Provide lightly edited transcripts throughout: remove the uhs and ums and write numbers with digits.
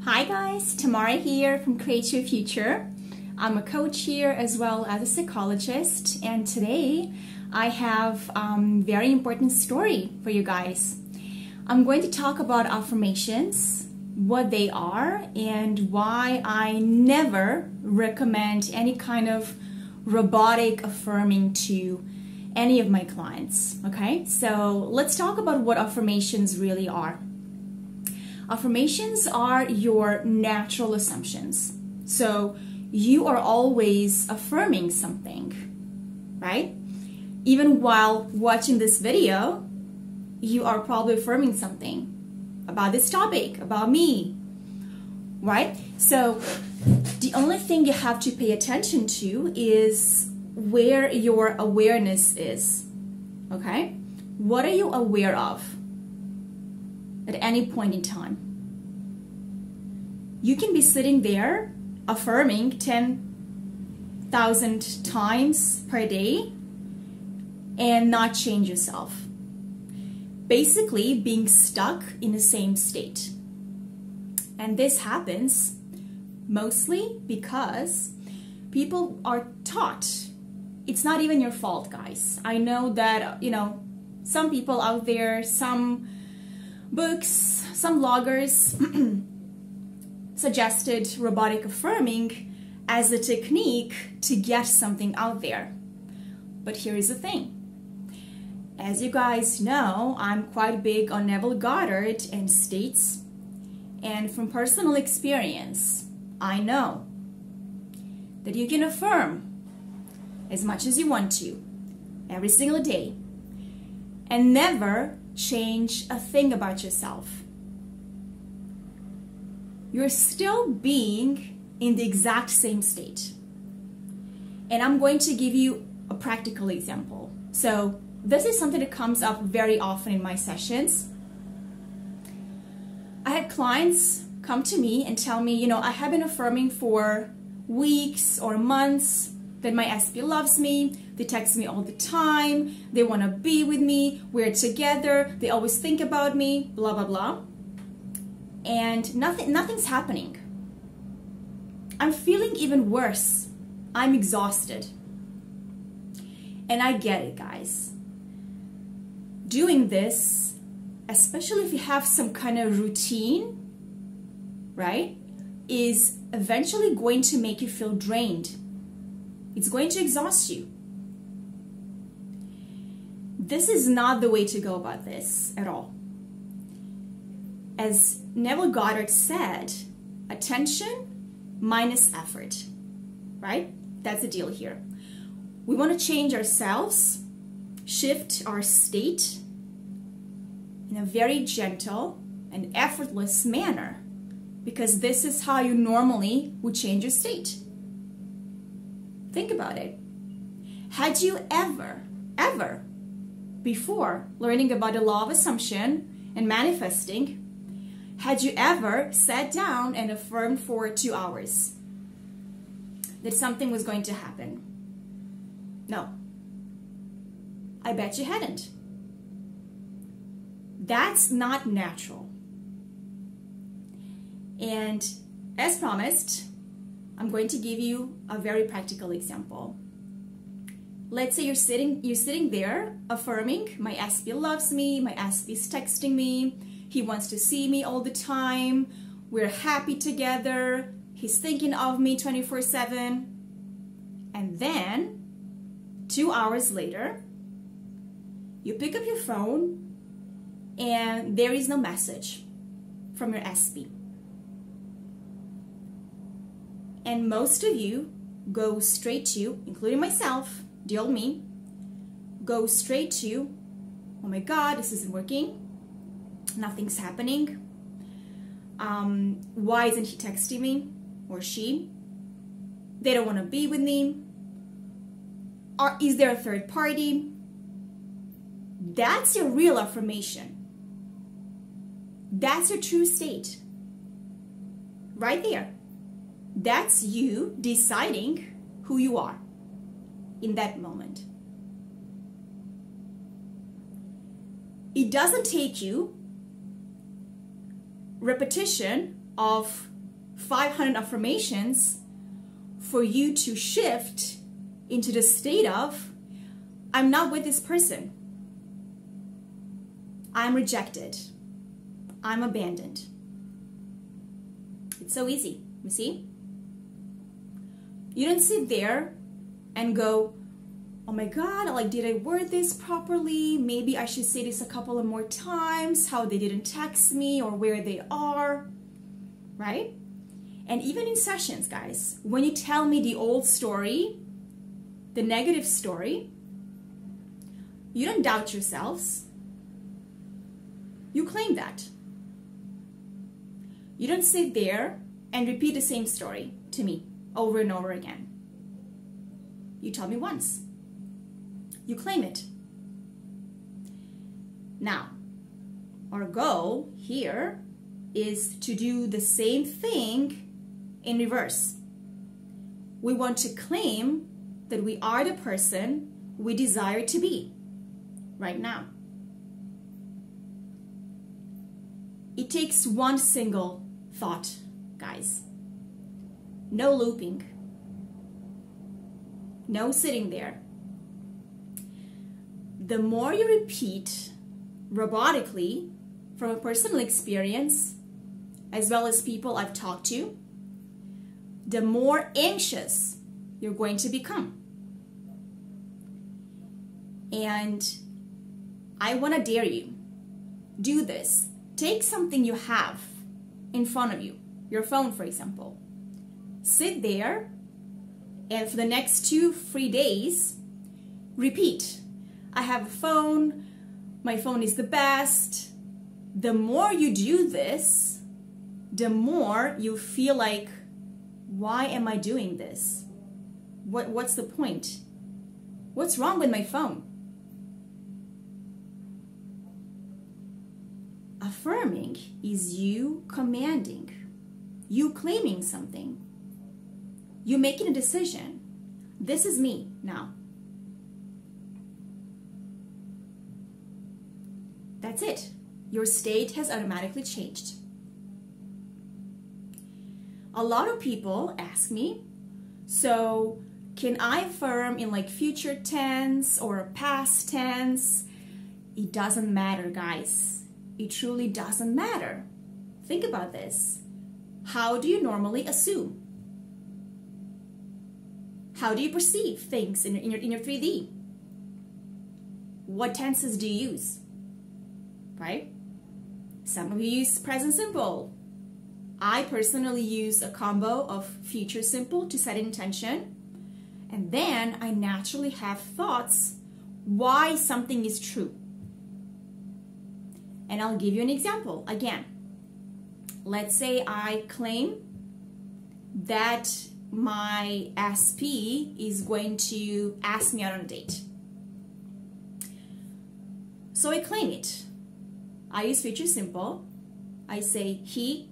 Hi guys, Tamara here from Create Your Future. I'm a coach here as well as a psychologist, and today I have a very important story for you guys. I'm going to talk about affirmations, what they are, and why I never recommend any kind of robotic affirming to any of my clients. Okay, so let's talk about what affirmations really are. Affirmations are your natural assumptions. So you are always affirming something, right? Even while watching this video, you are probably affirming something about this topic, about me, right? So the only thing you have to pay attention to is where your awareness is, okay? What are you aware of at any point in time? You can be sitting there affirming 10,000 times per day and not change yourself. Basically being stuck in the same state. And this happens mostly because people are taught. It's not even your fault, guys. I know that, some people out there, some books, some bloggers suggested robotic affirming as a technique to get something out there. But here is the thing. As you guys know, I'm quite big on Neville Goddard and states, and from personal experience, I know that you can affirm as much as you want to every single day and never change a thing about yourself. You're still being in the exact same state. And I'm going to give you a practical example. So this is something that comes up very often in my sessions. I had clients come to me and tell me, I have been affirming for weeks or months that my SP loves me. They text me all the time. They want to be with me. We're together. They always think about me, blah, blah, blah. And nothing's happening. I'm feeling even worse. I'm exhausted. And I get it, guys. Doing this, especially if you have some kind of routine, right, is eventually going to make you feel drained. It's going to exhaust you. This is not the way to go about this at all. As Neville Goddard said, attention minus effort, right? That's the deal here. We want to change ourselves, shift our state in a very gentle and effortless manner, because this is how you normally would change your state. Think about it. Had you ever, before learning about the law of assumption and manifesting, had you ever sat down and affirmed for 2 hours that something was going to happen? No. I bet you hadn't. That's not natural. And as promised, I'm going to give you a very practical example. Let's say you're sitting there affirming, my SP loves me, my SP is texting me, he wants to see me all the time, we're happy together, he's thinking of me 24/7. And then 2 hours later, you pick up your phone and there is no message from your SP. And most of you go straight to, including myself, the old me, go straight to, oh my God, this isn't working. Nothing's happening. Why isn't he texting me or she? They don't want to be with me. Or is there a third party? That's your real affirmation. That's your true state. Right there. That's you deciding who you are in that moment. It doesn't take you repetition of 500 affirmations for you to shift into the state of, I'm not with this person. I'm rejected. I'm abandoned. It's so easy, you see? You don't sit there and go, oh my God, like, did I word this properly? Maybe I should say this a couple of more times, how they didn't text me or where they are, right? And even in sessions, guys, when you tell me the old story, the negative story, you don't doubt yourselves. You claim that. You don't sit there and repeat the same story to me over and over again. You tell me once. You claim it. Now, our goal here is to do the same thing in reverse. We want to claim that we are the person we desire to be right now. It takes one single thought, guys. No looping. No sitting there. The more you repeat robotically from a personal experience, as well as people I've talked to, the more anxious you're going to become. And I want to dare you, do this. Take something you have in front of you, your phone, for example. Sit there, and for the next 2-3 days, repeat. I have a phone. My phone is the best. The more you do this, the more you feel like, why am I doing this? What's the point? What's wrong with my phone? Affirming is you commanding, you claiming something, you making a decision. This is me now. That's it. Your state has automatically changed. A lot of people ask me, so can I affirm in like future tense or past tense? It doesn't matter, guys. It truly doesn't matter. Think about this. How do you normally assume? How do you perceive things in your 3D? What tenses do you use? Right? Some of you use present simple. I personally use a combo of future simple to set intention, and then I naturally have thoughts why something is true. And I'll give you an example. Again, let's say I claim that my SP is going to ask me out on a date. So I claim it. I use future simple. I say he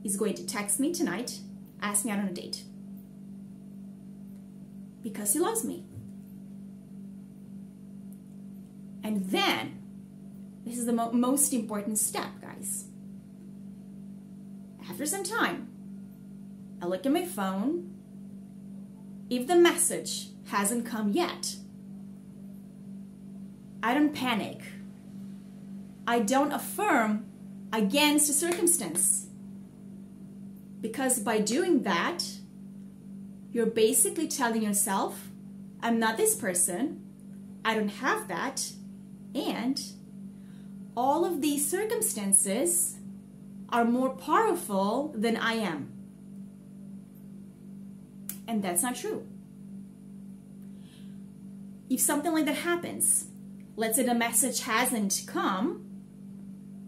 is going to text me tonight, ask me out on a date. Because he loves me. And then, this is the most important step, guys. After some time, I look at my phone. If the message hasn't come yet, I don't panic. I don't affirm against the circumstance. Because by doing that, you're basically telling yourself, I'm not this person, I don't have that, and all of these circumstances are more powerful than I am. And that's not true. If something like that happens, let's say the message hasn't come,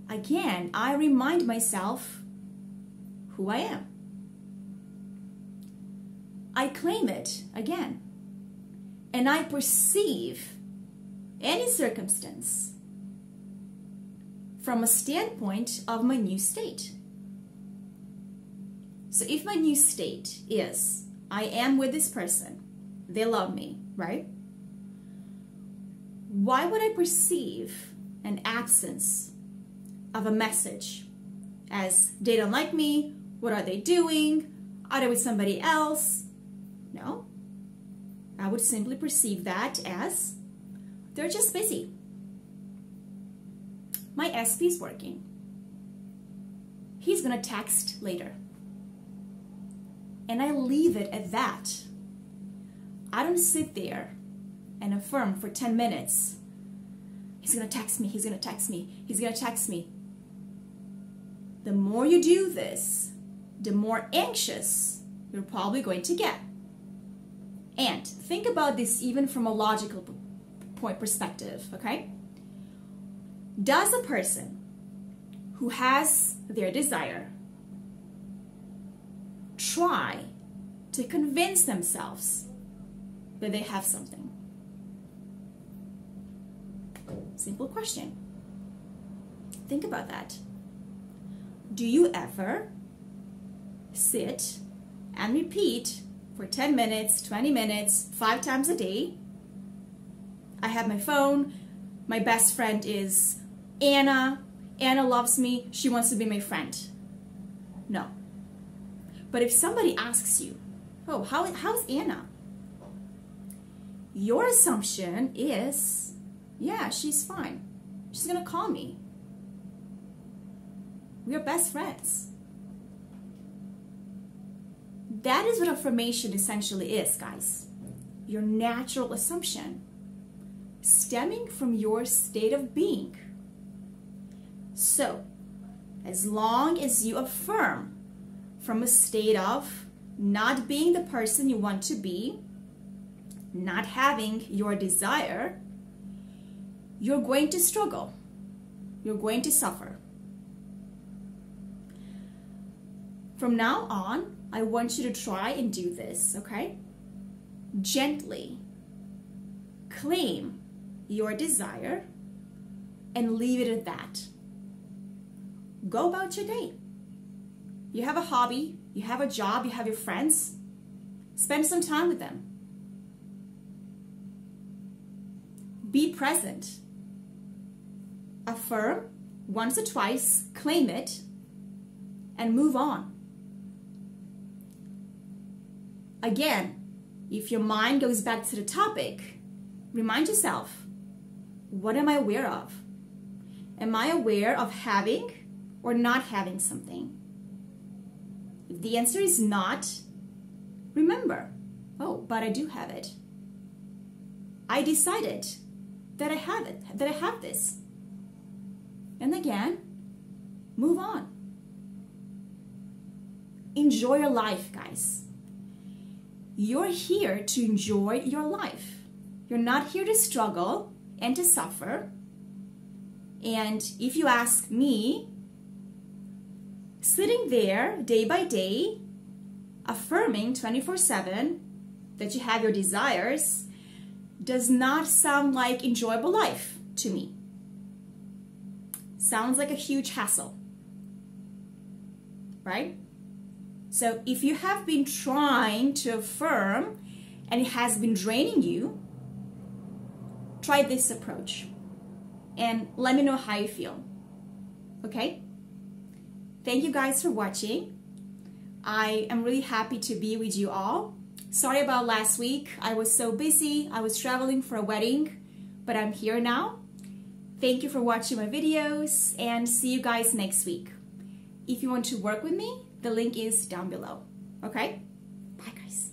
again, I remind myself who I am. I claim it again. And I perceive any circumstance from a standpoint of my new state. So if my new state is, I am with this person, they love me, right? Why would I perceive an absence of a message as they don't like me What are they doing? Are they with somebody else? No. I would simply perceive that as they're just busy. My SP is working. He's gonna text later. And I leave it at that. I don't sit there and affirm for 10 minutes. He's gonna text me, he's gonna text me, he's gonna text me. The more you do this, the more anxious you're probably going to get. And think about this even from a logical point perspective, okay? Does a person who has their desire try to convince themselves that they have something? Simple question. Think about that. Do you ever sit and repeat for 10 minutes, 20 minutes, 5 times a day? I have my phone. My best friend is Anna. Anna loves me. She wants to be my friend. No. But if somebody asks you, oh, how's Anna? Your assumption is, yeah, she's fine. She's gonna call me. We are best friends. That is what affirmation essentially is, guys. Your natural assumption stemming from your state of being. So, as long as you affirm from a state of not being the person you want to be, not having your desire, you're going to struggle. You're going to suffer. From now on, I want you to try and do this, okay? Gently claim your desire and leave it at that. Go about your day. You have a hobby, you have a job, you have your friends. Spend some time with them. Be present. Affirm once or twice, claim it, and move on. Again, if your mind goes back to the topic, remind yourself, what am I aware of? Am I aware of having or not having something? If the answer is not, remember, oh, but I do have it. I decided that I have it, that I have this. And again, move on. Enjoy your life, guys. You're here to enjoy your life. You're not here to struggle and to suffer. And if you ask me, sitting there day by day, affirming 24/7 that you have your desires does not sound like enjoyable life to me. Sounds like a huge hassle, right? So if you have been trying to affirm and it has been draining you, try this approach and let me know how you feel, okay? Thank you guys for watching. I am really happy to be with you all. Sorry about last week. I was so busy. I was traveling for a wedding, but I'm here now. Thank you for watching my videos and see you guys next week. If you want to work with me, the link is down below. Okay? Bye, guys.